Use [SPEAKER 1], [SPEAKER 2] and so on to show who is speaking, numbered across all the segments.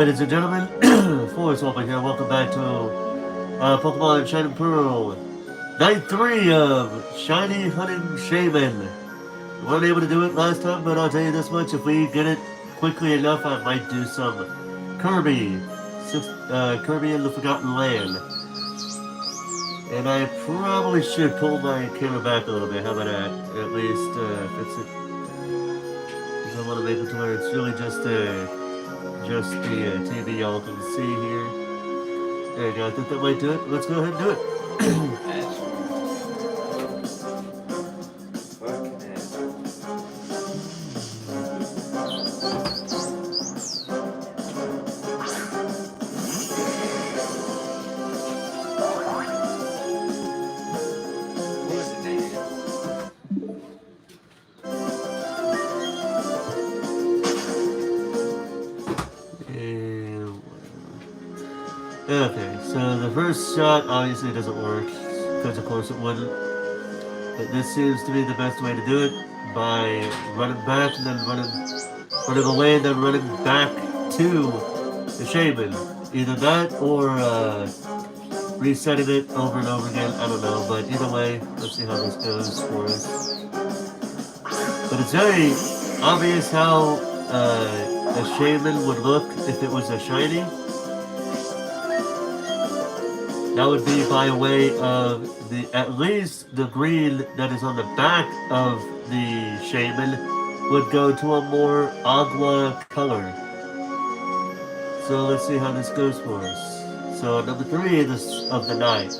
[SPEAKER 1] Ladies and gentlemen, Force Open here. Welcome back to Pokemon Shining Pearl. Night 3 of Shiny Hunting Shaymin. We weren't able to do it last time, but I'll tell you this much. If we get it quickly enough, I might do some Kirby. Kirby in the Forgotten Land. And I probably should pull my camera back a little bit. How about that? At least fix it. Because I want to make it to where it's really just the TV y'all can see here. There you go. I think that might do it. Let's go ahead and do it. Okay, so the first shot obviously doesn't work, because of course it wouldn't. But this seems to be the best way to do it, by running back and then running away and then running back to the Shaymin. Either that or resetting it over and over again, I don't know. But either way, let's see how this goes for us. But it's very obvious how a Shaymin would look if it was a shiny. That would be by way of at least the green that is on the back of the Shaymin would go to a more agua color. So let's see how this goes for us. So number 3 of the night.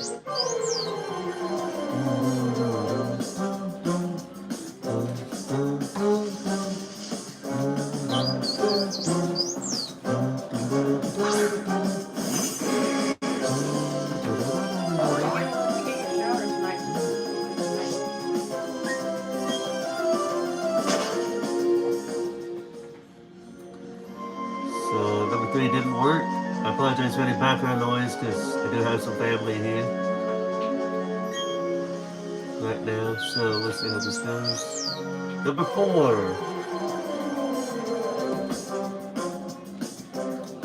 [SPEAKER 1] So number 3 didn't work. I apologize for any background noise because I do have some family here right now. So let's see how this goes. Number 4.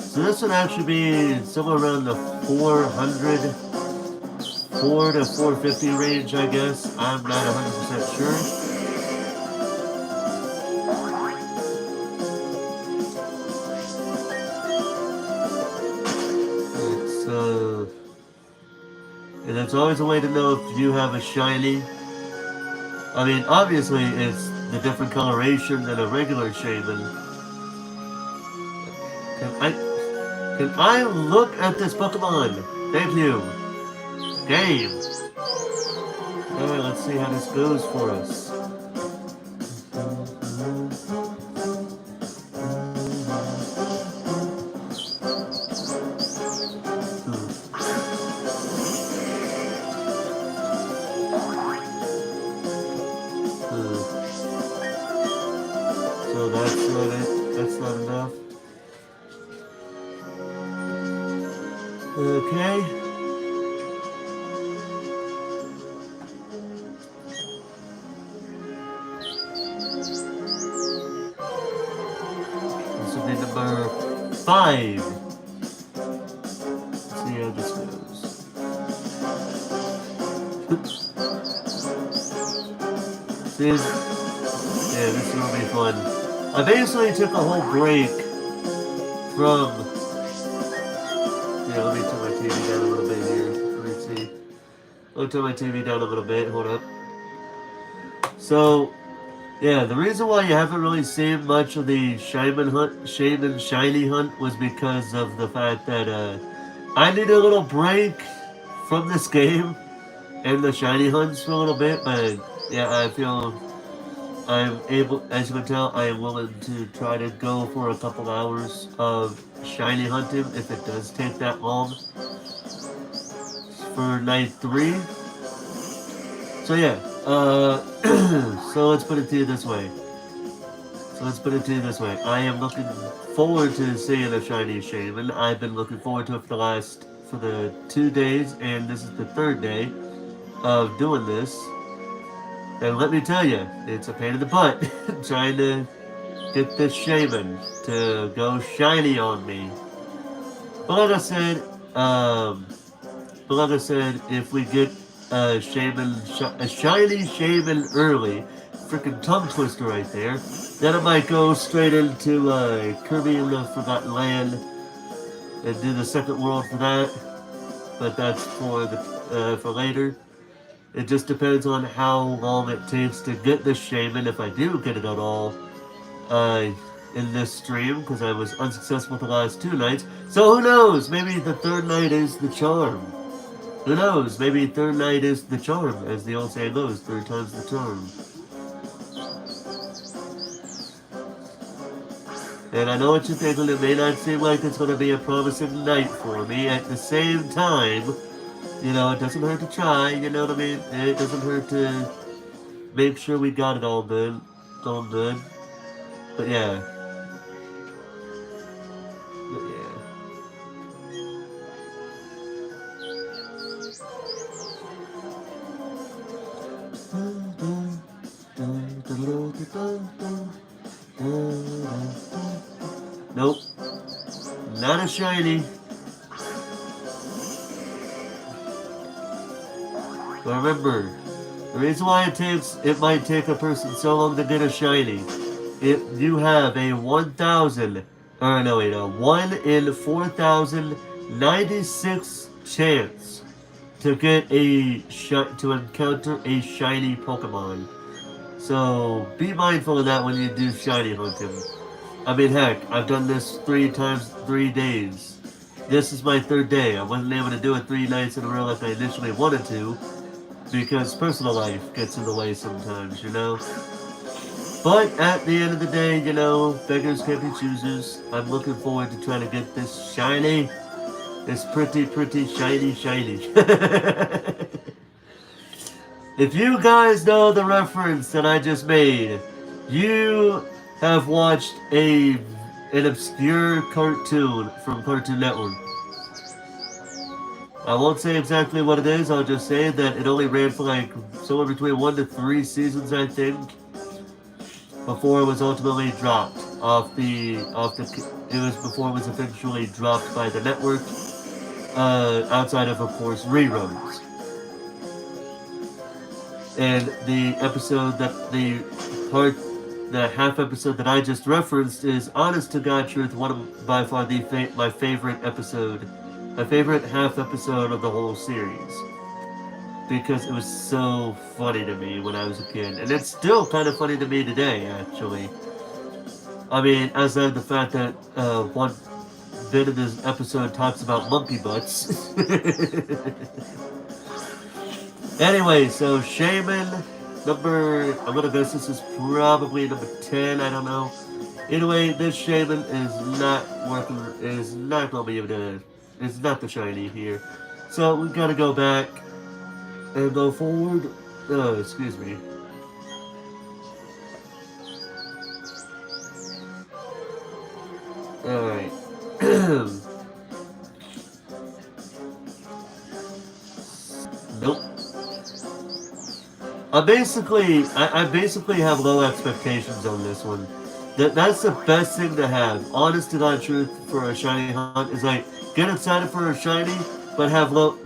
[SPEAKER 1] So this would actually be somewhere around the 400, 4 to 450 range, I guess. I'm not 100% sure. And that's always a way to know if you have a shiny. I mean, obviously, it's the different coloration than a regular Shaymin. Can I look at this Pokemon? Thank you. Game. Alright, let's see how this goes for us. So that's not it. That's not enough. Okay. This will be number 5. Let's see how this goes. Yeah, this is gonna be fun. I basically took a whole break from. Yeah, let me turn my TV down a little bit here. Let me see. Let me turn my TV down a little bit. Hold up. So, yeah, the reason why you haven't really seen much of the Shaymin Shiny Hunt was because of the fact that I needed a little break from this game and the Shiny Hunts for a little bit, but yeah, I feel I'm able, as you can tell, I am willing to try to go for a couple hours of shiny hunting if it does take that long for night 3. So yeah, so let's put it to you this way. I am looking forward to seeing a shiny Shaymin. I've been looking forward to it for the 2 days, and this is the 3rd day of doing this. And let me tell you, it's a pain in the butt trying to get this Shaymin to go shiny on me. But like I said, um, if we get a shiny Shaymin early, freaking tongue twister right there, then I might go straight into Kirby in the Forgotten Land and do the second world for that. But that's for later. It just depends on how long it takes to get this Shaymin, if I do get it at all, uh, in this stream, because I was unsuccessful the last two nights. So who knows? Maybe the third night is the charm. Who knows? Maybe third night is the charm, as the old saying goes, third time's the charm. And I know what you're thinking, it may not seem like it's going to be a promising night for me. At the same time, you know, it doesn't hurt to try, you know what I mean? It doesn't hurt to make sure we got it all good. All good. But yeah. But yeah. Nope. Not a shiny. But remember, the reason why it might take a person so long to get a shiny, if you have a 1,000, or no wait, a 1 in 4,096 chance to get to encounter a shiny Pokemon. So be mindful of that when you do shiny hunting. I mean, heck, I've done this 3 days. This is my third day. I wasn't able to do it 3 nights in a row like I initially wanted to, because personal life gets in the way sometimes, you know? But at the end of the day, you know, beggars can't be choosers. I'm looking forward to trying to get this shiny. This pretty shiny. If you guys know the reference that I just made, you have watched an obscure cartoon from Cartoon Network. I won't say exactly what it is, I'll just say that it only ran for like somewhere between 1 to 3 seasons, I think, before it was ultimately dropped it was before it was eventually dropped by the network, outside of course, reruns. And the half episode that I just referenced is, honest to God truth, one of by far my favorite episode. My favorite half episode of the whole series. Because it was so funny to me when I was a kid. And it's still kind of funny to me today, actually. I mean, outside the fact that one bit of this episode talks about monkey butts. Anyway, so Shaymin, I'm gonna guess this is probably number 10, I don't know. Anyway, this Shaymin is not gonna be able to, it's not the shiny here. So we gotta go back and go forward. Oh, excuse me. Alright. Nope. I basically have low expectations on this one. That's the best thing to have. Honest to God truth for a shiny hunt is like, get excited for a shiny, but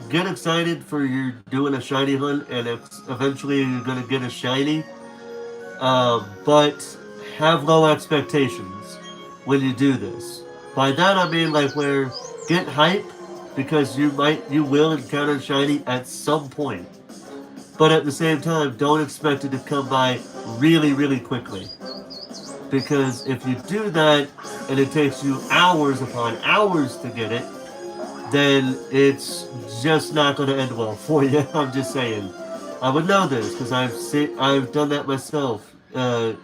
[SPEAKER 1] get excited for you're doing a shiny hunt and eventually you're gonna get a shiny. But have low expectations when you do this. By that I mean like where get hype because you will encounter shiny at some point. But at the same time, don't expect it to come by really quickly. Because if you do that and it takes you hours upon hours to get it, then it's just not going to end well for you. I'm just saying. I would know this because I've done that myself on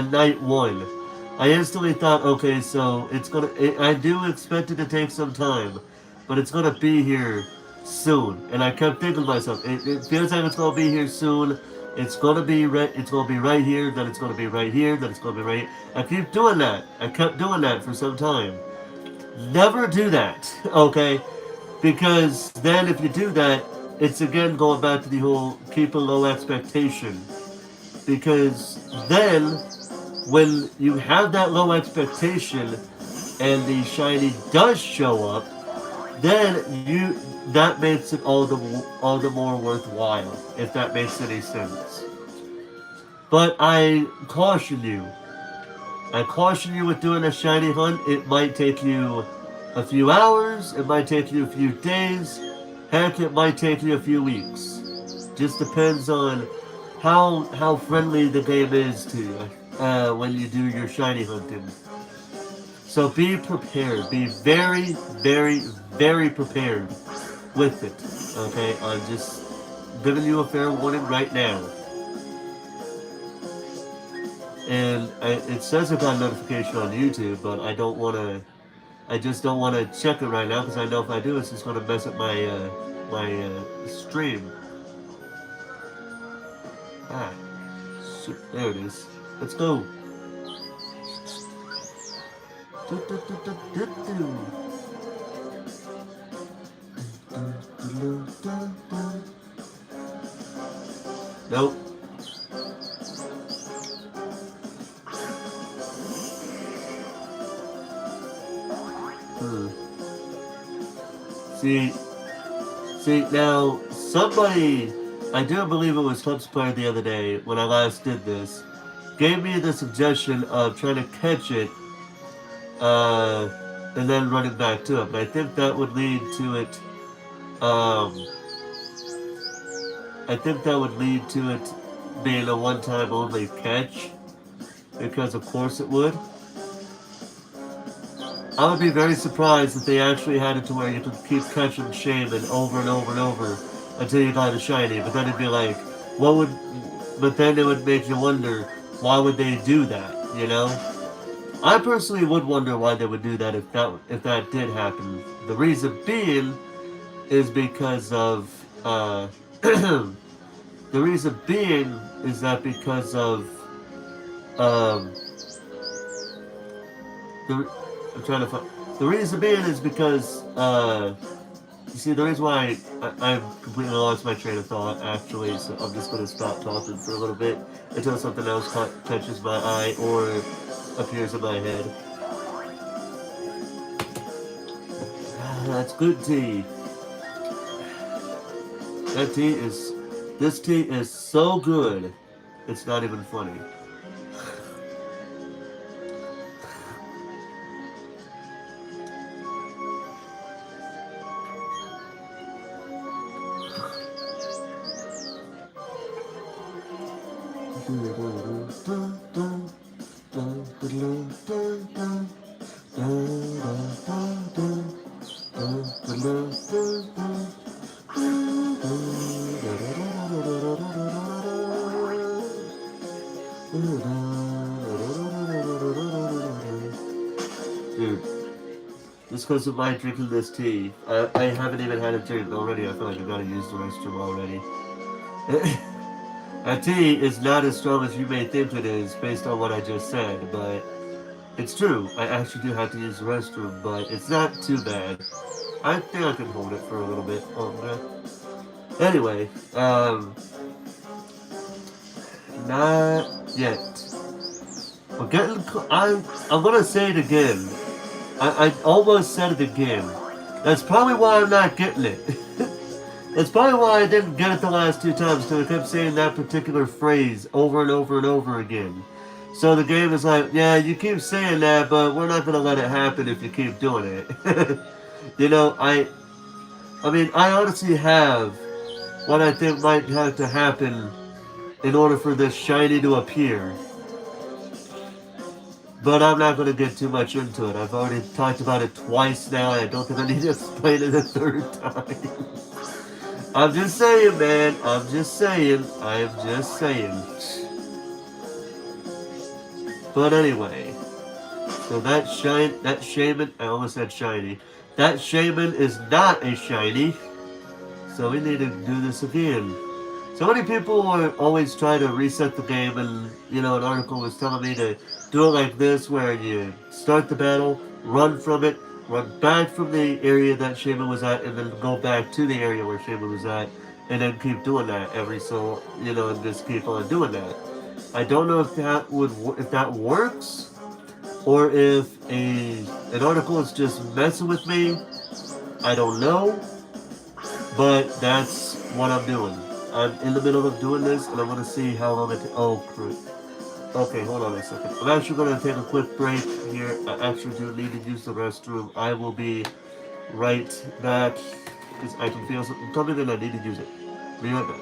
[SPEAKER 1] night 1. I instantly thought, okay, so I do expect it to take some time, but it's gonna be here soon. And I kept thinking to myself, it feels like it's gonna be here soon. It's gonna be right here. Then it's gonna be right here. Then it's gonna be right. I keep doing that. I kept doing that for some time. Never do that, okay? Because then if you do that, it's again going back to the whole keep a low expectation. Because then when you have that low expectation, and the shiny does show up, then that makes it all the more worthwhile, if that makes any sense. But I caution you with doing a shiny hunt. It might take you a few hours, it might take you a few days, heck, it might take you a few weeks. Just depends on how friendly the game is to you when you do your shiny hunting. So be prepared. Be very, very, very prepared with it. Okay, I'm just giving you a fair warning right now. And it says I got a notification on YouTube, but I don't want to. I just don't want to check it right now because I know if I do, it's just going to mess up my stream. Ah, shit, there it is. Let's go. Nope. See, now, somebody, I do believe it was Club's Player the other day, when I last did this, gave me the suggestion of trying to catch it, and then running back to it. But I think that would lead to it, I think that would lead to it being a one-time only catch, because of course it would. I would be very surprised if they actually had it to where you could keep catching Shaymin over and over and over until you got a shiny. But then it'd be like, what would? But then it would make you wonder, why would they do that? You know? I personally would wonder why they would do that if that did happen. The reason being is because of the reason being is that because of the I'm trying to find. The reason being is because, you see, the reason why I've completely lost my train of thought, actually, so I'm just going to stop talking for a little bit until something else catches my eye or appears in my head. That's good tea. This tea is so good, it's not even funny. Dude, just because of my drinking this tea, I haven't even had a drink already. I feel like I gotta use the restroom already. That tea is not as strong as you may think it is based on what I just said, but it's true. I actually do have to use the restroom, but it's not too bad. I think I can hold it for a little bit longer. Anyway, not yet. We're getting. I'm gonna say it again. I almost said it again. That's probably why I'm not getting it. That's probably why I didn't get it the last two times, because I kept saying that particular phrase over and over and over again. So the game is like, yeah, you keep saying that, but we're not gonna let it happen if you keep doing it. You know, I mean, I honestly have what I think might have to happen in order for this shiny to appear. But I'm not going to get too much into it. I've already talked about it twice now, and I don't think I need to explain it a third time. I'm just saying, man. I'm just saying. I'm just saying. But anyway, so that Shaymin, I almost said shiny. That Shaymin is not a shiny. So we need to do this again. So many people are always trying to reset the game, and you know, an article was telling me to do it like this, where you start the battle, run from it, run back from the area that Shaymin was at, and then go back to the area where Shaymin was at, and then keep doing that every so, you know, and just keep on doing that. I don't know if that works, or if an article is just messing with me. I don't know, but that's what I'm doing. I'm in the middle of doing this, and I want to see how long it. Oh, crap. Okay, hold on a second. I'm actually going to take a quick break here. I actually do need to use the restroom. I will be right back because I can feel something coming and I need to use it. Be right back.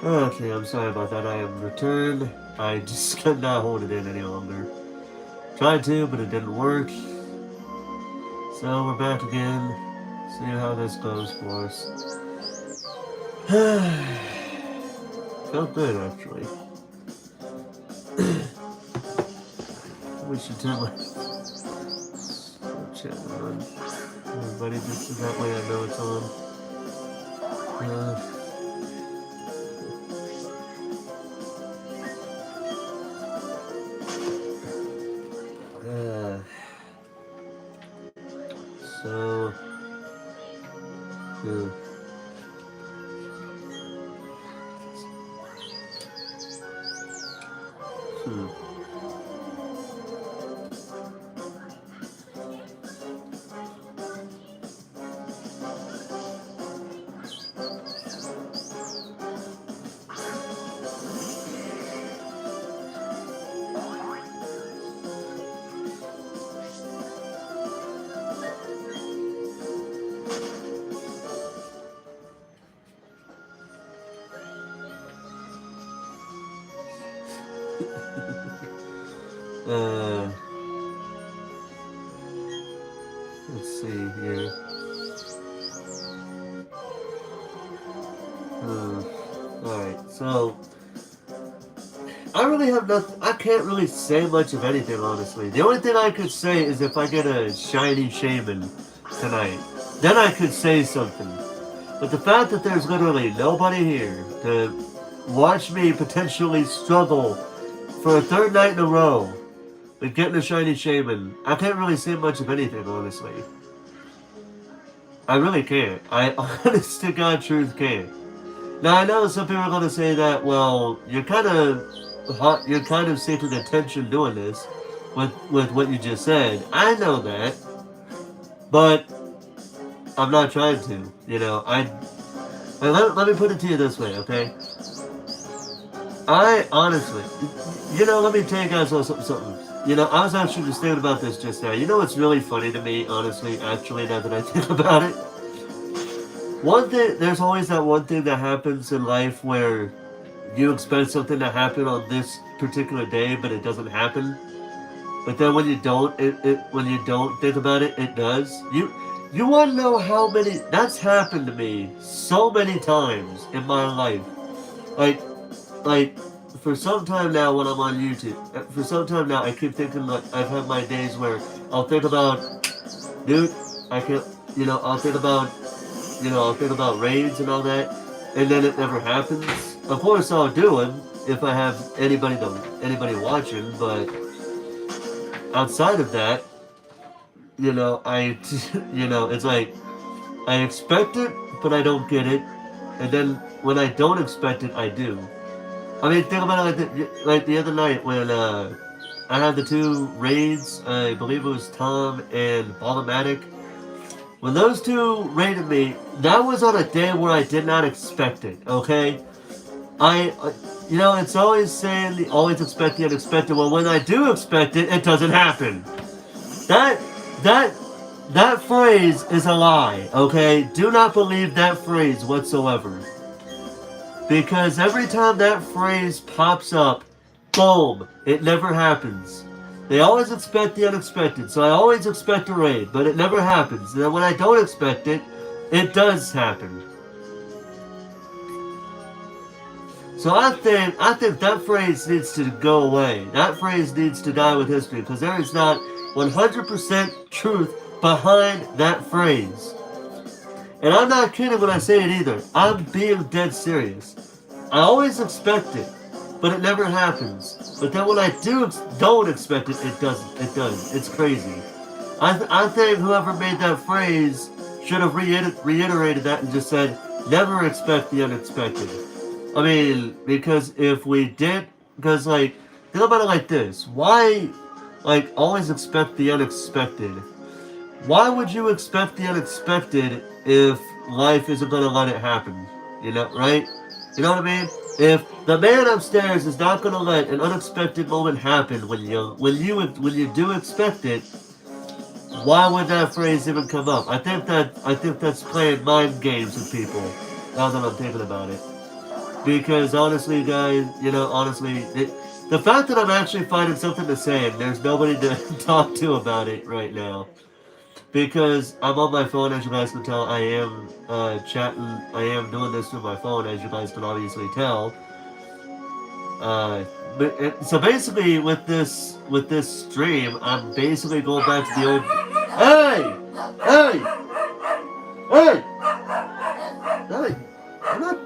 [SPEAKER 1] Okay, I'm sorry about that. I am returned. I just could not hold it in any longer. Tried to, but it didn't work. So we're back again. See how this goes for us. Felt good, actually. We should turn my channel on. Everybody, just so that way I know it's on. So, yeah. Let's see here. Alright, so I really have nothing. I can't really say much of anything, honestly. The only thing I could say is if I get a shiny Shaymin tonight, then I could say something. But the fact that there's literally nobody here to watch me potentially struggle for a third night in a row with getting a shiny Shaymin, I can't really say much of anything, honestly. I really can't. I honest to God truth can't. Now I know some people are gonna say that, well, you're kind of seeking attention doing this with what you just said. I know that, but I'm not trying to. You know, let me put it to you this way, okay? I honestly, let me tell you guys something. You know, I was actually just thinking about this just now. You know what's really funny to me, honestly, actually, now that I think about it? One thing, there's always that one thing that happens in life where you expect something to happen on this particular day, but it doesn't happen. But then when you don't, when you don't think about it, it does. You want to know how many? That's happened to me so many times in my life. Like for some time now when I'm on YouTube, for some time now I keep thinking like I've had my days where I'll think about, dude, I can, I'll think about raids and all that, and then it never happens. Of course I'll do them if I have anybody watching, but outside of that, it's like I expect it, but I don't get it, and then when I don't expect it, I do. I mean, think about it like the other night when I had the two raids. I believe it was Tom and Ballomatic. When those two raided me, that was on a day where I did not expect it. Okay, it's always saying always expect the unexpected. Well, when I do expect it, it doesn't happen. That that phrase is a lie. Okay, do not believe that phrase whatsoever. Because every time that phrase pops up, boom, it never happens. They always expect the unexpected, so I always expect a raid, but it never happens. And then when I don't expect it, it does happen. So I think that phrase needs to go away. That phrase needs to die with history, because there is not 100% truth behind that phrase. And I'm not kidding when I say it either. I'm being dead serious. I always expect it, but it never happens. But then when I don't expect it, it doesn't. It does. It's crazy. I think whoever made that phrase should have reiterated that and just said, never expect the unexpected. I mean, because if we did, because think about it like this. Why, always expect the unexpected? Why would you expect the unexpected if life isn't going to let it happen? Right? You know what I mean? If the man upstairs is not going to let an unexpected moment happen when you do expect it, why would that phrase even come up? I think that's playing mind games with people. Now that I'm thinking about it. Because honestly, guys, honestly, the fact that I'm actually finding something to say and there's nobody to talk to about it right now. Because I'm on my phone, as you guys can tell, I am chatting, I am doing this through my phone, as you guys can obviously tell. Uh, so basically, with this stream, I'm basically going back to the old. Hey, hey, hey, hey! I'm not.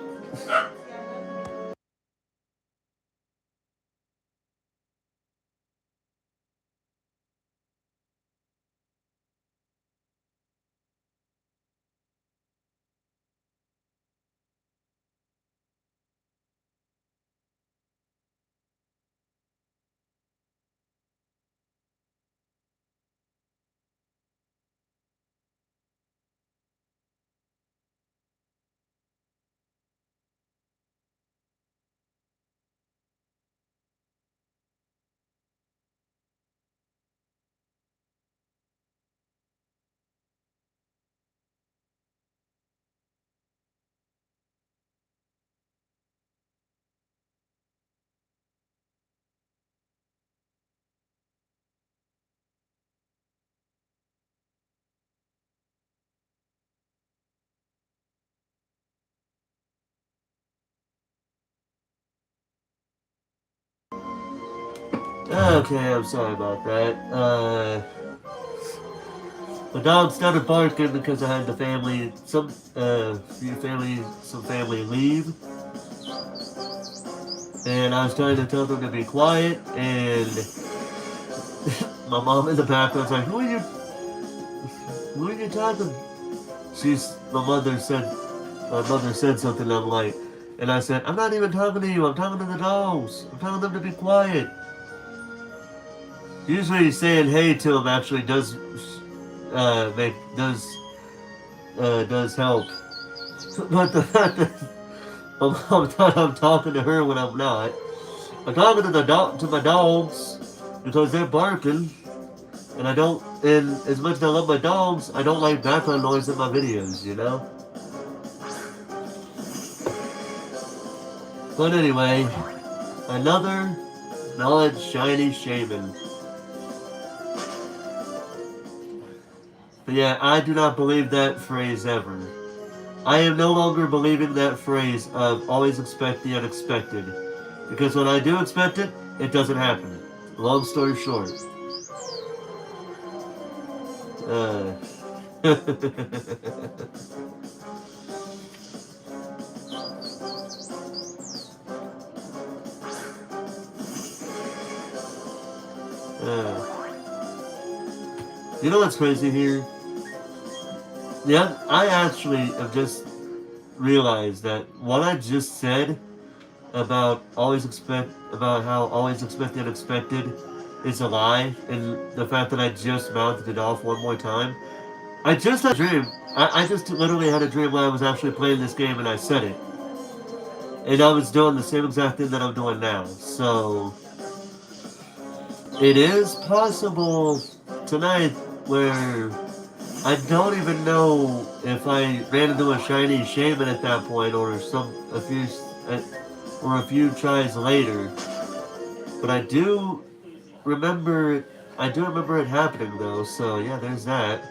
[SPEAKER 1] Okay, I'm sorry about that. The dog started barking because I had the family, some family leave, and I was trying to tell them to be quiet, and my mom in the background's like, who are you talking? My mother said something, I'm like, and I said, I'm not even talking to you, I'm talking to the dogs. I'm telling them to be quiet. Usually saying hey to them actually does help. But the fact that I'm talking to her when I'm not. I'm talking to to my dogs because they're barking, and I don't. And as much as I love my dogs, I don't like background noise in my videos. But anyway, another knowledge shiny shaman. But yeah, I do not believe that phrase ever. I am no longer believing that phrase of always expect the unexpected. Because when I do expect it, it doesn't happen. Long story short. Uh, uh, you know what's crazy here? Yeah, I actually have just realized that what I just said about how always expect the unexpected is a lie, and the fact that I just mounted it off one more time. I just had a dream. I just literally had a dream where I was actually playing this game and I said it. And I was doing the same exact thing that I'm doing now. So it is possible tonight where I don't even know if I ran into a shiny shaman at that point or uh, a few tries later. But remember I do remember it happening though. So yeah, there's that.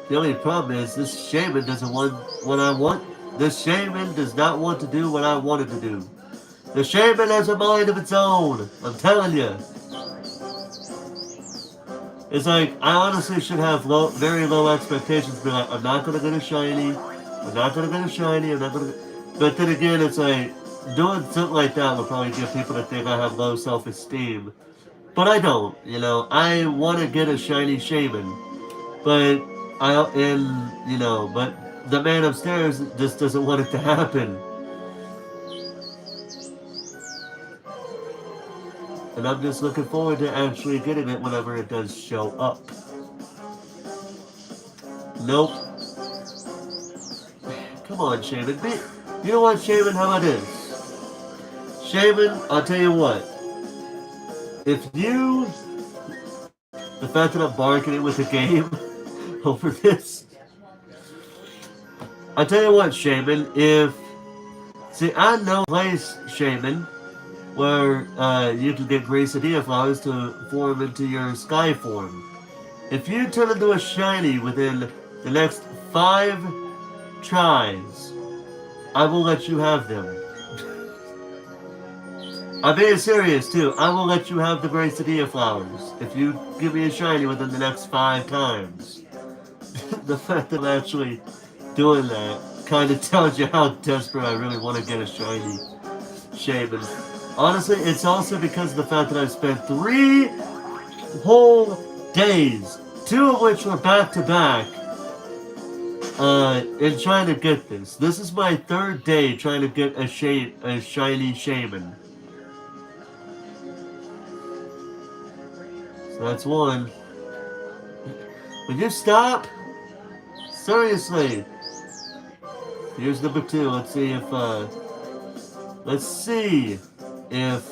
[SPEAKER 1] The only problem is this shaman doesn't want what I want. This shaman does not want to do what I wanted to do. The shaman has a mind of its own. I'm telling you. It's like I honestly should have very low expectations. Be like, I'm not gonna get a shiny. I'm not gonna get a shiny. I'm not gonna. But then again, it's like doing something like that will probably get people to think I have low self-esteem. But I don't. I want to get a shiny shaman, but but the man upstairs just doesn't want it to happen. And I'm just looking forward to actually getting it whenever it does show up. Nope. Come on, Shaman. You know what, Shaman? How about this? Shaman, I'll tell you what. If you... The fact that I'm bargaining with the game over this... I tell you what, Shaymin, see, I know a place, Shaymin, where you can get Gracedia flowers to form into your sky form. If you turn into a shiny within the next 5 tries, I will let you have them. I'm being serious too. I will let you have the Gracedia flowers if you give me a shiny within the next 5 times. The fact that I'm actually doing that kind of tells you how desperate I really want to get a shiny Shaymin. Honestly, it's also because of the fact that I've spent 3 whole days, 2 of which were back to back, in trying to get this. This is my 3rd day trying to get a shiny Shaymin. So that's 1. Would you stop? Seriously. Here's number 2. Let's see if,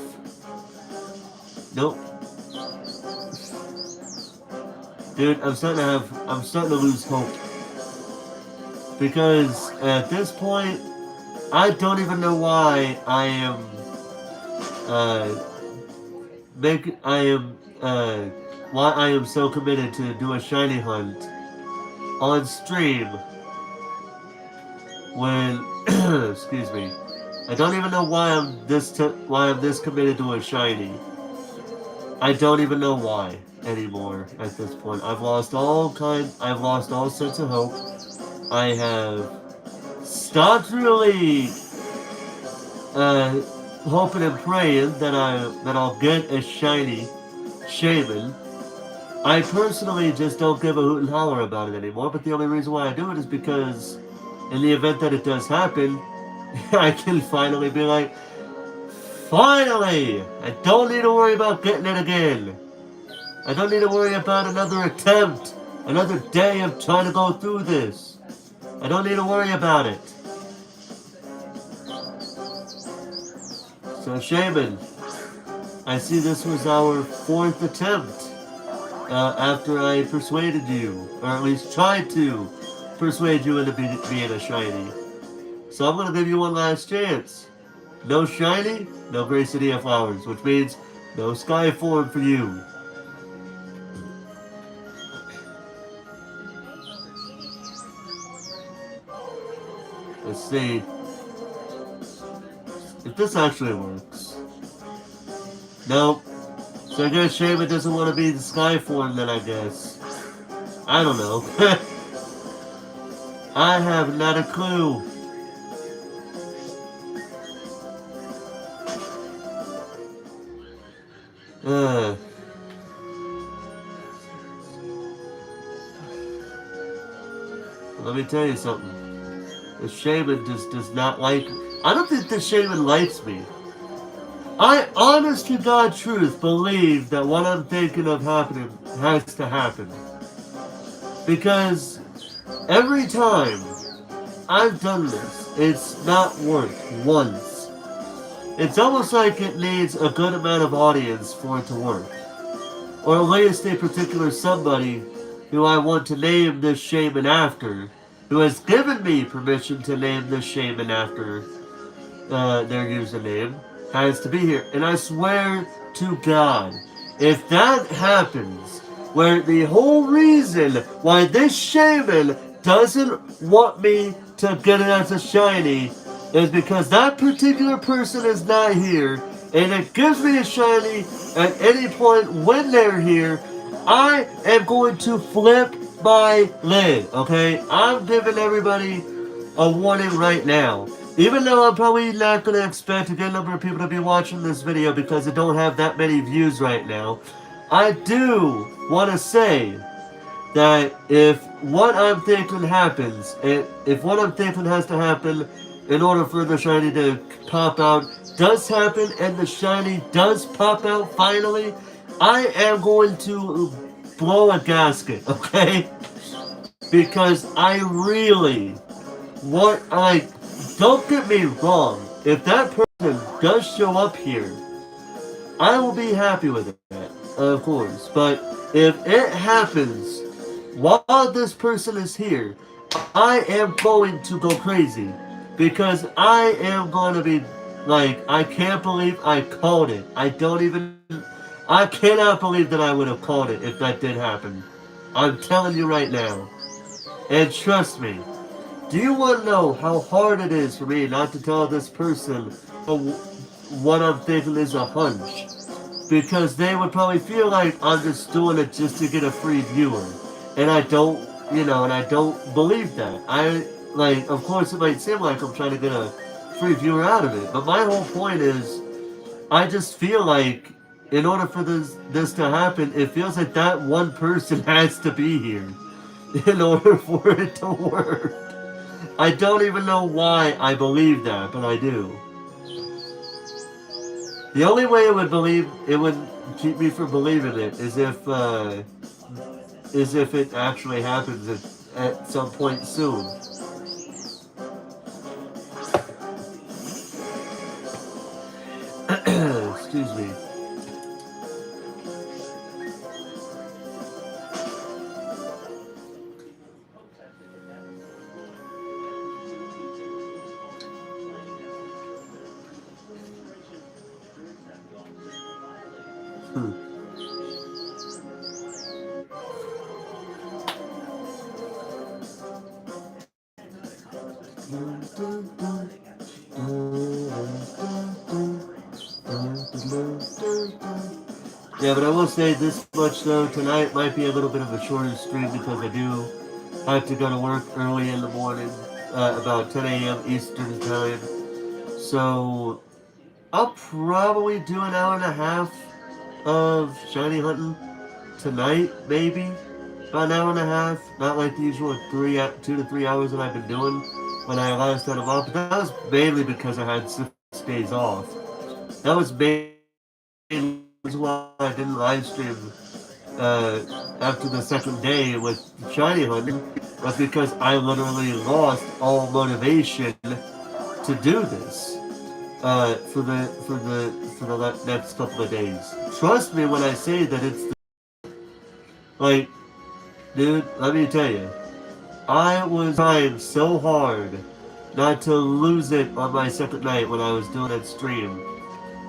[SPEAKER 1] nope. Dude, I'm starting to lose hope. Because at this point, I don't even know why I am, why I am so committed to do a shiny hunt on stream when, excuse me, I don't even know why I'm this committed to a shiny. I don't even know why anymore at this point. I've lost all sense of hope. I have stopped really hoping and praying that I'll get a shiny Shaymin. I personally just don't give a hoot and holler about it anymore, but the only reason why I do it is because in the event that it does happen, I can finally be like, finally! I don't need to worry about getting it again. I don't need to worry about another attempt, another day of trying to go through this. I don't need to worry about it. So Shaymin, I see this was our 4th attempt after I persuaded you, or at least tried to persuade you into being a shiny. So I'm going to give you one last chance. No shiny, no Gracedia flowers, which means no sky form for you. Let's see if this actually works. Nope. So I guess Shaymin doesn't want to be the sky form then, I guess. I don't know. I have not a clue. Let me tell you something. The Shaymin just does not like... I don't think the Shaymin likes me. I, honest to God truth, believe that what I'm thinking of happening has to happen. Because every time I've done this, it's not worked once. It's almost like it needs a good amount of audience for it to work. Or at least a particular somebody who I want to name this Shaymin after, who has given me permission to name this Shaymin after their username, has to be here. And I swear to God, if that happens, where the whole reason why this Shaymin doesn't want me to get it as a shiny is because that particular person is not here, and it gives me a shiny at any point when they're here, I am going to flip my lid, okay? I'm giving everybody a warning right now. Even though I'm probably not going to expect a good number of people to be watching this video because it don't have that many views right now, I do want to say that if what I'm thinking happens, if what I'm thinking has to happen in order for the shiny to pop out does happen and the shiny does pop out finally, I am going to blow a gasket, okay? Because I really don't get me wrong, if that person does show up here, I will be happy with it, of course. But if it happens while this person is here, I am going to go crazy because I am going to be like, I can't believe I called it. I cannot believe that I would have called it if that did happen. I'm telling you right now. And trust me, do you want to know how hard it is for me not to tell this person what I'm thinking is a hunch? Because they would probably feel like I'm just doing it just to get a free viewer. And I don't, and I don't believe that. Of course, it might seem like I'm trying to get a free viewer out of it. But my whole point is, I just feel like in order for this to happen, it feels like that one person has to be here in order for it to work. I don't even know why I believe that, but I do. The only way it would keep me from believing it is if it actually happens at some point soon. Excuse me. Yeah, but I will say this much though, tonight might be a little bit of a shorter stream because I do have to go to work early in the morning, about 10 a.m. Eastern time. So I'll probably do an hour and a half of shiny hunting tonight, maybe. About an hour and a half, not like the usual 2 to 3 hours that I've been doing when I last had them off. But that was mainly because I had 6 days off. That was mainly why I didn't live stream after the second day with shiny hunting, was because I literally lost all motivation to do this for the next couple of days. Trust me when I say that like, dude. Let me tell you, I was trying so hard not to lose it on my second night when I was doing that stream.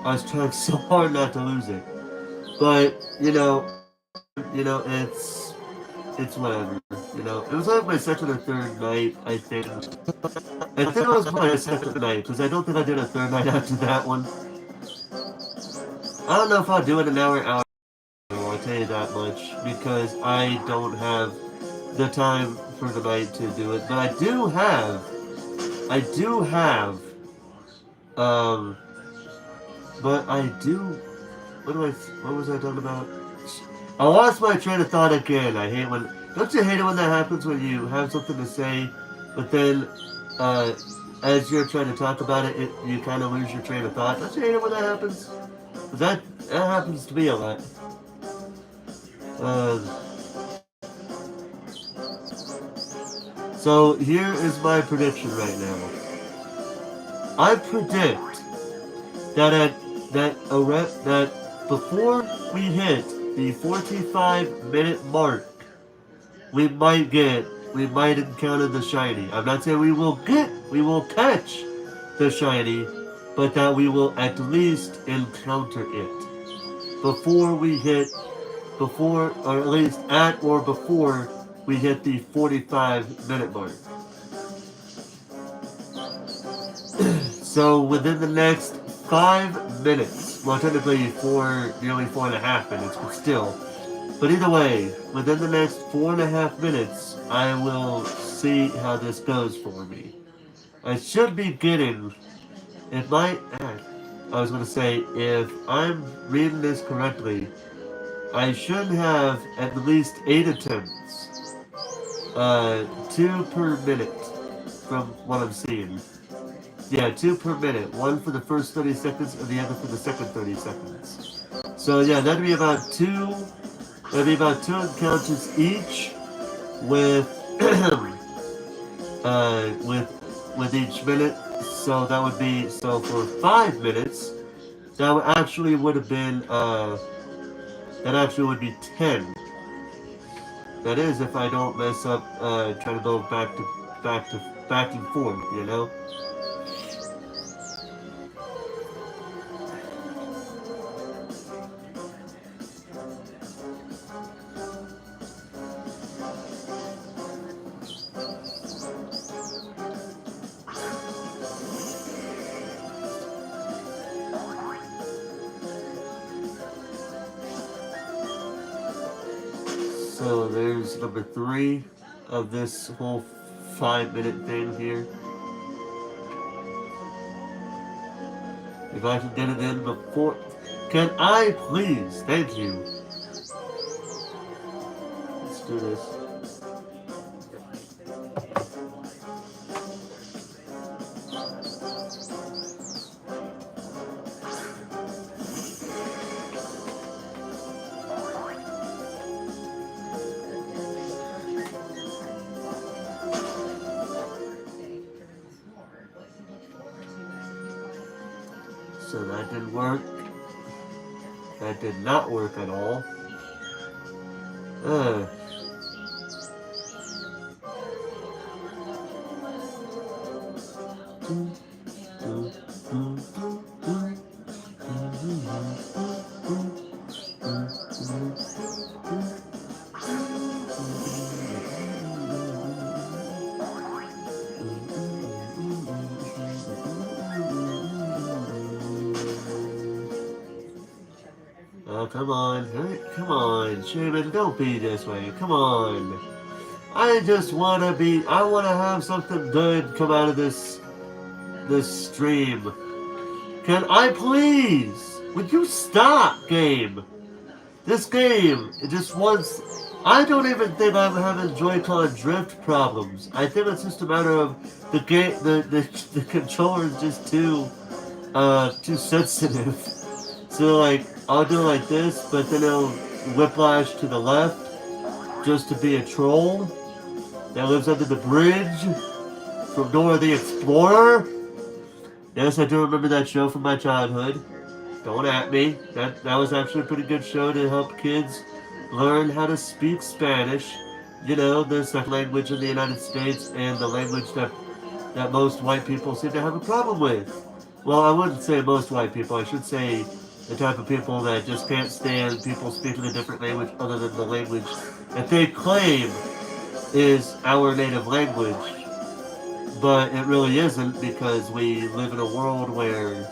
[SPEAKER 1] I was trying so hard not to lose it, but it's whatever. It was like my second or third night, I think. I think it was my second night because I don't think I did a third night after that one. I don't know if I'll do it an hour. I'll tell you that much because I don't have the time for the night to do it. But I do have, um, but I do. What was I talking about? I lost my train of thought again. I hate when. Don't you hate it when that happens when you have something to say, but then, uh, as you're trying to talk about it, you kind of lose your train of thought. Don't you hate it when that happens? That happens to me a lot. Uh, so here is my prediction right now. I predict that that before we hit the 45-minute mark, we might encounter the shiny. I'm not saying we will catch the shiny, but that we will at least encounter it or at least at or before we hit the 45-minute mark. So within the next 5 minutes, well, technically nearly 4.5 minutes, but still. But either way, within the next 4.5 minutes, I will see how this goes for me. I should be getting, I was going to say, if I'm reading this correctly, I should have at least 8 attempts, 2 per minute from what I'm seeing. Yeah, 2 per minute. One for the first 30 seconds and the other for the second 30 seconds. So yeah, that'd be about two. That'd be about 2 encounters each, with with each minute. So that would be for 5 minutes. That actually would be 10. That is, if I don't mess up, trying to go back and forth, you know? So there's number 3 of this whole 5-minute thing here. If I can get it in before... Can I please? Thank you. Let's do this. So that didn't work. That did not work at all. Oh, come on. Come on, Shaymin, don't be this way. Come on. I just want to have something good come out of this stream. Can I please? Would you stop, game? This game, it just wants... I don't even think I'm having Joy-Con drift problems. I think it's just a matter of the game, the controller is just too sensitive. So like, I'll do it like this, but then it'll whiplash to the left, just to be a troll that lives under the bridge from Dora the Explorer. Yes, I do remember that show from my childhood. Don't at me. That was actually a pretty good show to help kids learn how to speak Spanish. You know, the second language in the United States and the language that most white people seem to have a problem with. Well, I wouldn't say most white people. I should say the type of people that just can't stand people speaking a different language other than the language that they claim is our native language. But it really isn't, because we live in a world where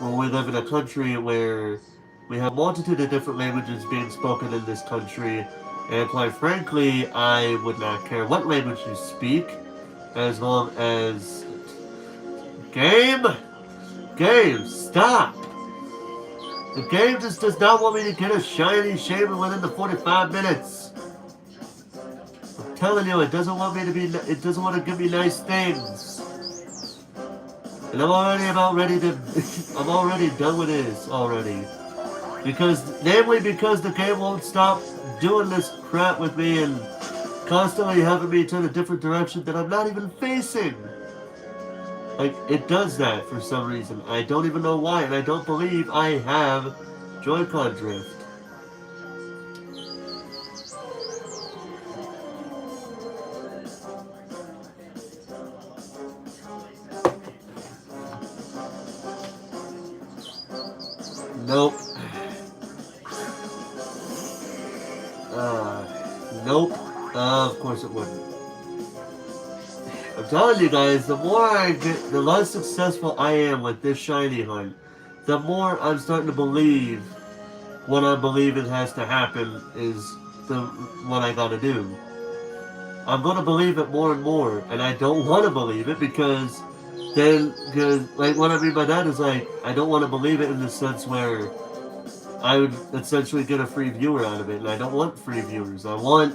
[SPEAKER 1] we live in a country where we have a multitude of different languages being spoken in this country, and quite frankly, I would not care what language you speak, as long as... Game, stop! The game just does not want me to get a shiny Shaymin within the 45 minutes. I'm telling you, it doesn't want to give me nice things. And I'm already I'm already done with this already. Namely because the game won't stop doing this crap with me and constantly having me turn a different direction that I'm not even facing. Like, it does that for some reason. I don't even know why, and I don't believe I have Joy-Con drift. Nope. Nope. Of course it wouldn't. I'm telling you guys, the more I get, the less successful I am with this shiny hunt, the more I'm starting to believe what I believe it has to happen is what I gotta do. I'm gonna believe it more and more, and I don't want to believe it because like, what I mean by that is, like, I don't want to believe it in the sense where I would essentially get a free viewer out of it, and I don't want free viewers. I want,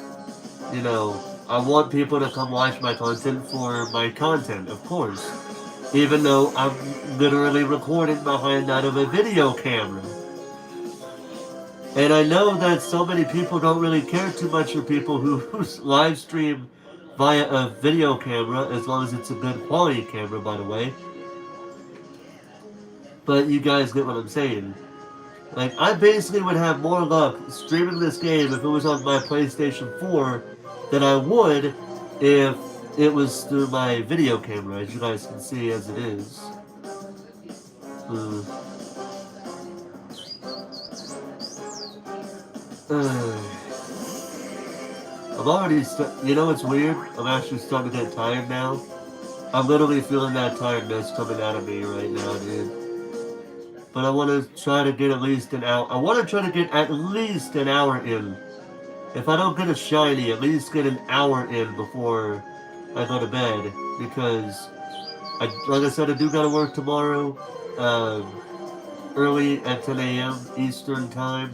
[SPEAKER 1] I want people to come watch my content for my content, of course. Even though I'm literally recording behind that of a video camera. And I know that so many people don't really care too much for people who live stream via a video camera, as long as it's a good quality camera, by the way. But you guys get what I'm saying. Like, I basically would have more luck streaming this game if it was on my PlayStation 4 than I would if it was through my video camera, as you guys can see as it is. Hmm. I'm already, you know what's weird? I'm actually starting to get tired now. I'm literally feeling that tiredness coming out of me right now, dude. But I want to try to get at least an hour. I want to try to get at least an hour in. If I don't get a shiny, at least get an hour in before I go to bed. Because, like I said, I do gotta work tomorrow. Early at 10 a.m. Eastern time.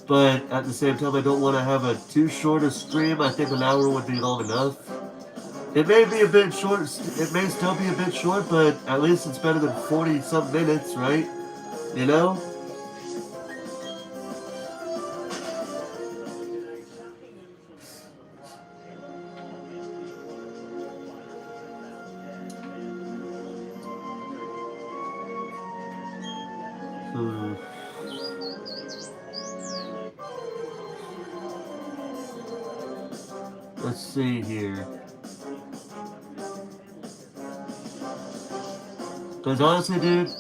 [SPEAKER 1] But at the same time, I don't want to have a too short a stream. I think an hour would be long enough. It may be a bit short. It may still be a bit short, but at least it's better than 40-some minutes, right? You know? Hmm. Let's see here. Because honestly, dude,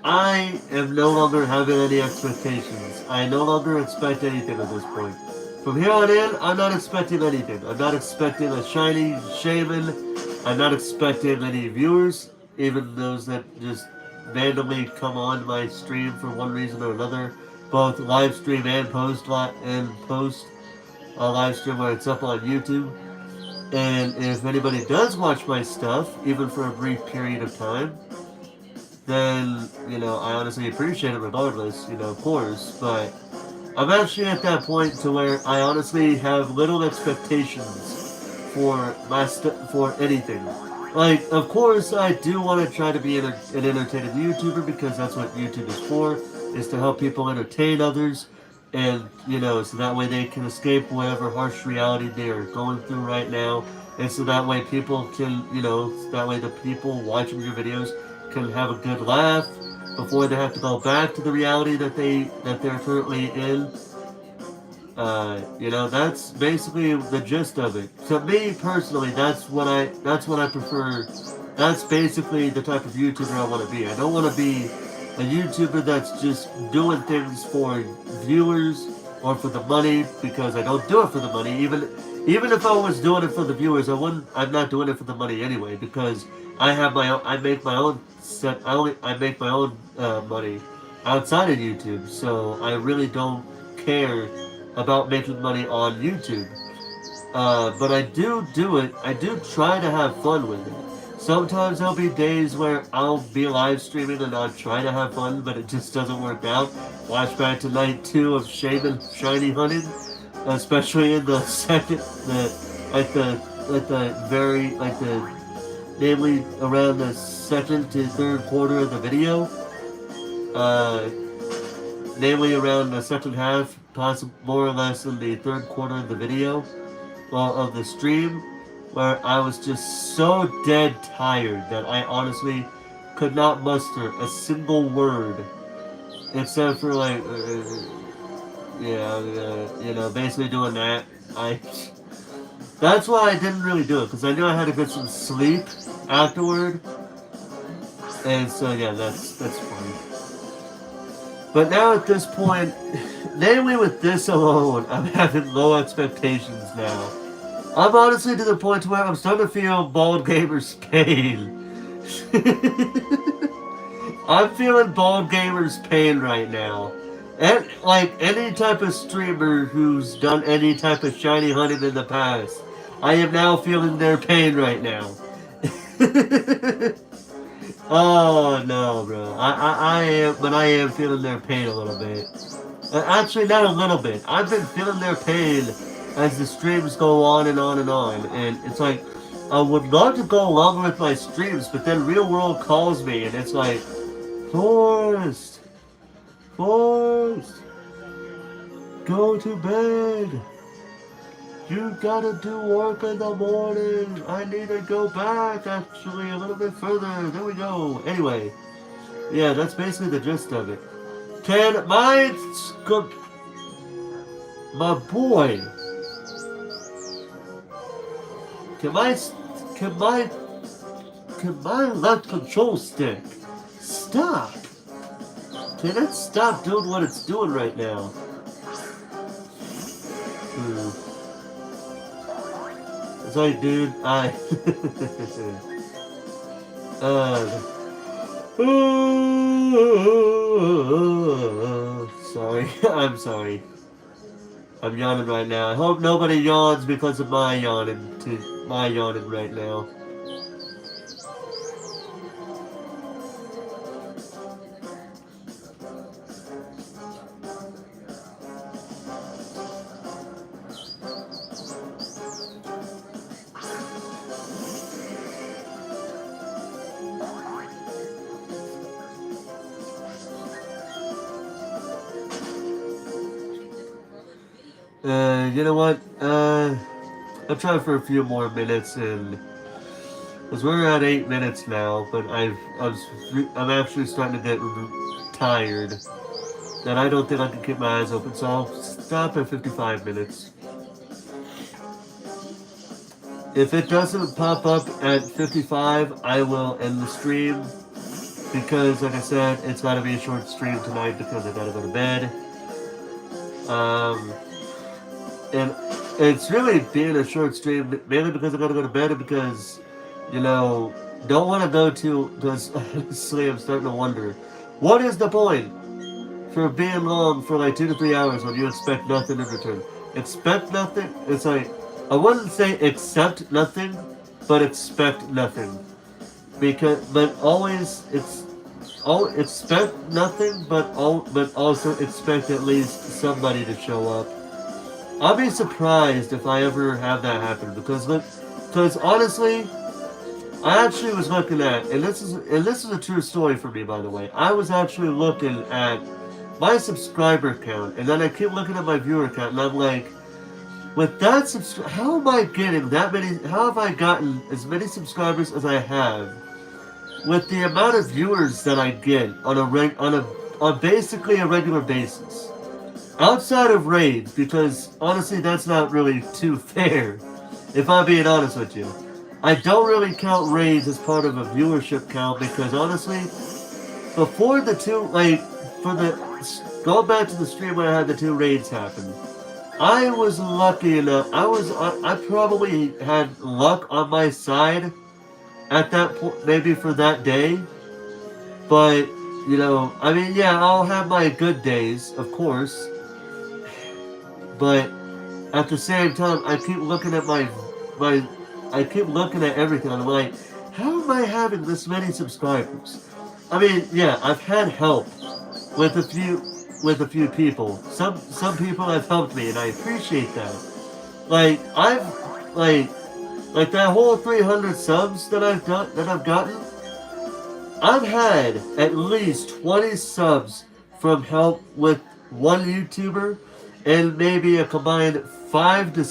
[SPEAKER 1] I am no longer having any expectations. I no longer expect anything at this point. From here on in, I'm not expecting anything. I'm not expecting a shiny Shaymin. I'm not expecting any viewers, even those that just randomly come on my stream for one reason or another, both live stream and post live stream where it's up on YouTube. And if anybody does watch my stuff, even for a brief period of time, then, you know, I honestly appreciate it regardless, you know, of course. But I'm actually at that point to where I honestly have little expectations for for anything. Like, of course, I do want to try to be an entertaining YouTuber because that's what YouTube is for, is to help people entertain others, and you know, so that way they can escape whatever harsh reality they are going through right now, and so that way people can, you know, that way the people watching your videos can have a good laugh before they have to go back to the reality that they're currently in. You know, that's basically the gist of it. To me personally, that's what I prefer. That's basically the type of YouTuber I want to be. I don't want to be a YouTuber that's just doing things for viewers or for the money, because I don't do it for the money. Even if I was doing it for the viewers, I wouldn't. I'm not doing it for the money anyway, because I have my own. I make my own set. I make my own money outside of YouTube, so I really don't care about making money on YouTube. But I do it. I do try to have fun with it. Sometimes there'll be days where I'll be live streaming and I'll try to have fun, but it just doesn't work out. Flashback to night 2 of Shaymin Shiny Hunting, especially in the second, namely around the second to third quarter of the video. Uh, Namely around the second half, possibly more or less in the third quarter of the video, well, of the stream, where I was just so dead tired that I honestly could not muster a single word, except for like, you know, basically doing that. That's why I didn't really do it, because I knew I had to get some sleep afterward, and so yeah, that's fine. But now at this point, namely with this alone, I'm having low expectations now. I'm honestly to the point where I'm starting to feel Bald Gamer's pain. I'm feeling Bald Gamer's pain right now. And like any type of streamer who's done any type of shiny hunting in the past, I am now feeling their pain right now. Oh no, bro. I am, but I am feeling their pain a little bit. Actually, not a little bit. I've been feeling their pain as the streams go on and on and on, and it's like I would love to go along with my streams, but then real world calls me, and it's like, Forrest, Forrest, go to bed. You gotta do work in the morning. I need to go back, actually, a little bit further. There we go. Anyway, yeah, that's basically the gist of it. Can my boy, can my left control stick stop? Can it stop doing what it's doing right now? It's like, dude, sorry, I'm sorry. I'm yawning right now. I hope nobody yawns because of my yawning right now. You know what? I'll try for a few more minutes, and because we're at 8 minutes now, but I'm actually starting to get tired. That I don't think I can keep my eyes open, so I'll stop at 55 minutes. If it doesn't pop up at 55, I will end the stream. Because, like I said, it's gotta be a short stream tonight because I gotta go to bed. And it's really being a short stream, mainly because I gotta go to bed and because, you know, don't want to go to, because honestly I'm starting to wonder, what is the point for being long for like 2 to 3 hours when you expect nothing in return? Expect nothing? It's like, I wouldn't say accept nothing, but expect nothing. But always, expect nothing, but also expect at least somebody to show up. I'll be surprised if I ever have that happen because honestly, I actually was looking at, and this is a true story for me, by the way. I was actually looking at my subscriber count, and then I keep looking at my viewer count, and I'm like, with that how am I getting that many? How have I gotten as many subscribers as I have with the amount of viewers that I get on basically a regular basis? Outside of raids, because honestly that's not really too fair, if I'm being honest with you. I don't really count raids as part of a viewership count because honestly, before the two, going back to the stream where I had the 2 raids happen, I was lucky enough, I probably had luck on my side at that point, maybe for that day, but, you know, I mean, yeah, I'll have my good days, of course, but at the same time, I keep looking at I keep looking at everything. I'm like, how am I having this many subscribers? I mean, yeah, I've had help with a few people. Some people have helped me, and I appreciate that. Like like that whole 300 subs that I've gotten. I've had at least 20 subs from help with one YouTuber, and maybe a combined 5 or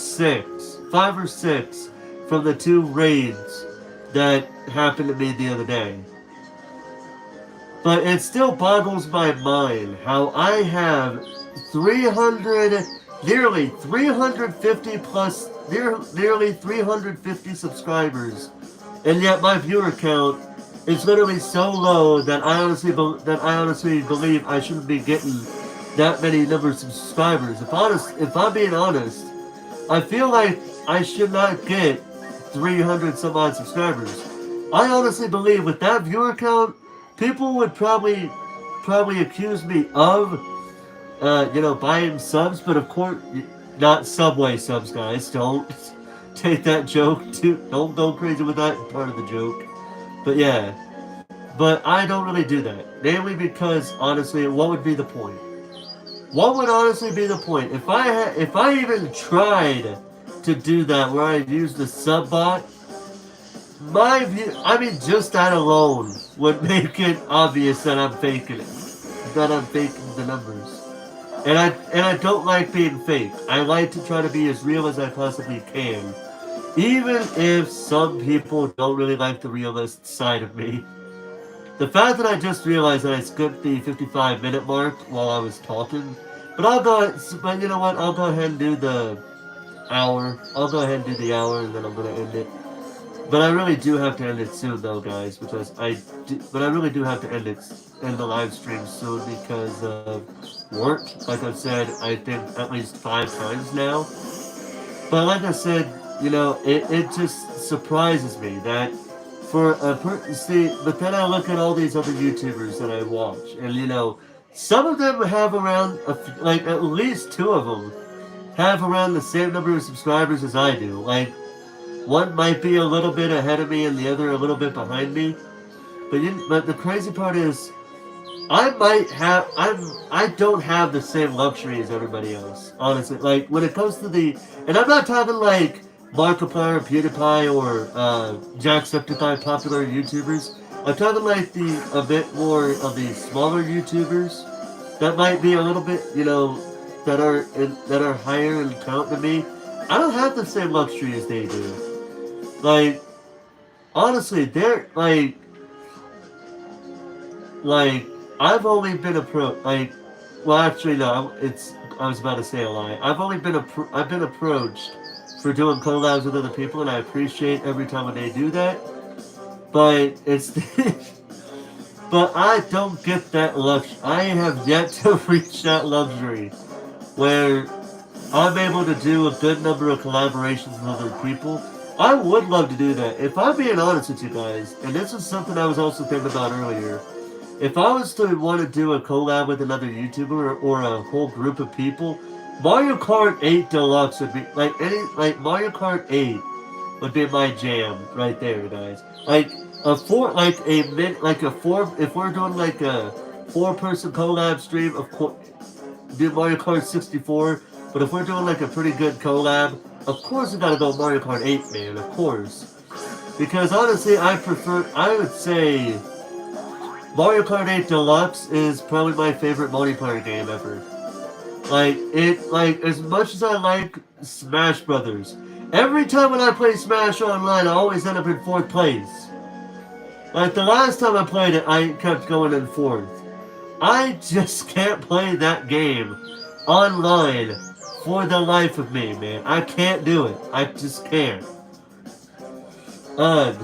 [SPEAKER 1] 6 from the 2 raids that happened to me the other day. But it still boggles my mind how I have nearly 350 subscribers, and yet my viewer count is literally so low that I honestly believe I shouldn't be getting that many number of subscribers. If I'm being honest, I feel like I should not get 300 some odd subscribers. I honestly believe with that viewer count, people would probably accuse me of, buying subs, but of course, not Subway subs, guys. Don't take that joke don't go crazy with that part of the joke. But yeah, but I don't really do that. Mainly because, honestly, what would be the point? What would honestly be the point? If I even tried to do that where I used the sub bot, just that alone would make it obvious that I'm faking it. That I'm faking the numbers. And I don't like being fake. I like to try to be as real as I possibly can. Even if some people don't really like the realist side of me. The fact that I just realized that I skipped the 55-minute mark while I was talking, but but you know what? I'll go ahead and do the hour. I'll go ahead and do the hour, and then I'm gonna end it. But I really do have to end it soon, though, guys, because but I really do have to end the live stream soon because of work. Like I've said, I think at least 5 times now. But like I said, it just surprises me that but then I look at all these other YouTubers that I watch, and some of them have around like at least 2 of them have around the same number of subscribers as I do. Like one might be a little bit ahead of me and the other a little bit behind me. But the crazy part is I don't have the same luxury as everybody else. Honestly, like when it comes to and I'm not talking like Markiplier, PewDiePie, or Jacksepticeye, popular YouTubers. I'm talking like a bit more of the smaller YouTubers that might be a little bit, that are higher in count than me. I don't have the same luxury as they do. Like, honestly, they're like I've only been well, actually no, I was about to say a lie. I've been approached for doing collabs with other people, and I appreciate every time when they do that. But but I don't get that luxury. I have yet to reach that luxury where I'm able to do a good number of collaborations with other people. I would love to do that. If I'm being honest with you guys, and this is something I was also thinking about earlier, if I was to want to do a collab with another YouTuber or a whole group of people, Mario Kart 8 Deluxe would be Mario Kart 8 would be my jam right there, guys. Like if we're doing like a 4-person collab stream, of course, do Mario Kart 64. But if we're doing like a pretty good collab, of course we gotta go Mario Kart 8, man. Of course, because honestly, I would say Mario Kart 8 Deluxe is probably my favorite multiplayer game ever. Like as much as I like Smash Brothers, every time when I play Smash Online, I always end up in 4th place. Like the last time I played it, I kept going in 4th. I just can't play that game online for the life of me, man. I can't do it. I just can't. But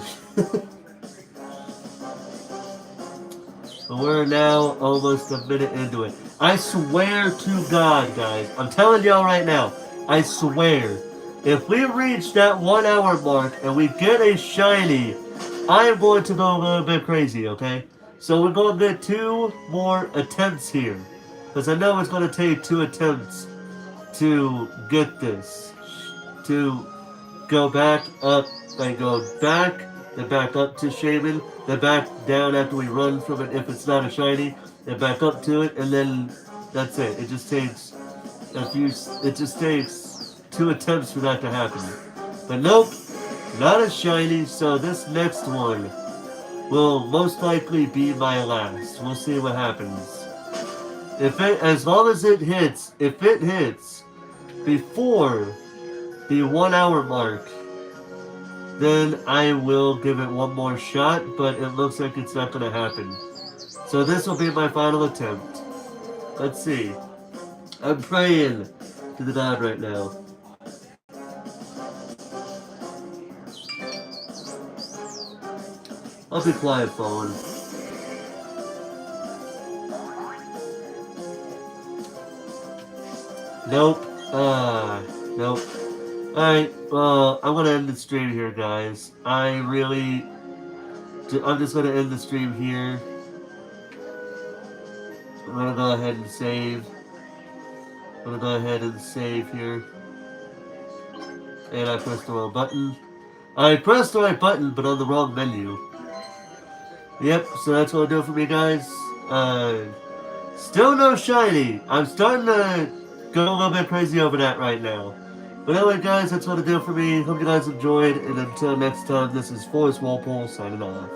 [SPEAKER 1] we're now almost a minute into it. I swear to God, guys. I'm telling y'all right now. I swear. If we reach that 1 hour mark and we get a shiny, I am going to go a little bit crazy, okay? So we're going to get 2 more attempts here. Because I know it's going to take 2 attempts to get this. To go back up, go back, then back up to Shaymin, then back down after we run from it if it's not a shiny, then back up to it, and then that's it. It just takes it just takes 2 attempts for that to happen. But nope, not a shiny, so this next one will most likely be my last. We'll see what happens. As long as it hits, if it hits before the 1 hour mark, then I will give it one more shot, but it looks like it's not going to happen. So this will be my final attempt. Let's see. I'm praying to the God right now. I'll be quiet, phone. Nope. Nope. Alright, well, I'm gonna end the stream here, guys. I'm just gonna end the stream here. I'm gonna go ahead and save. Here. And I pressed the wrong button. I pressed the right button, but on the wrong menu. Yep, so that's what I'll do for me, guys. Still no shiny. I'm starting to go a little bit crazy over that right now. But anyway, guys, that's what I do for me. Hope you guys enjoyed, and until next time, this is Forrest Walpole signing off.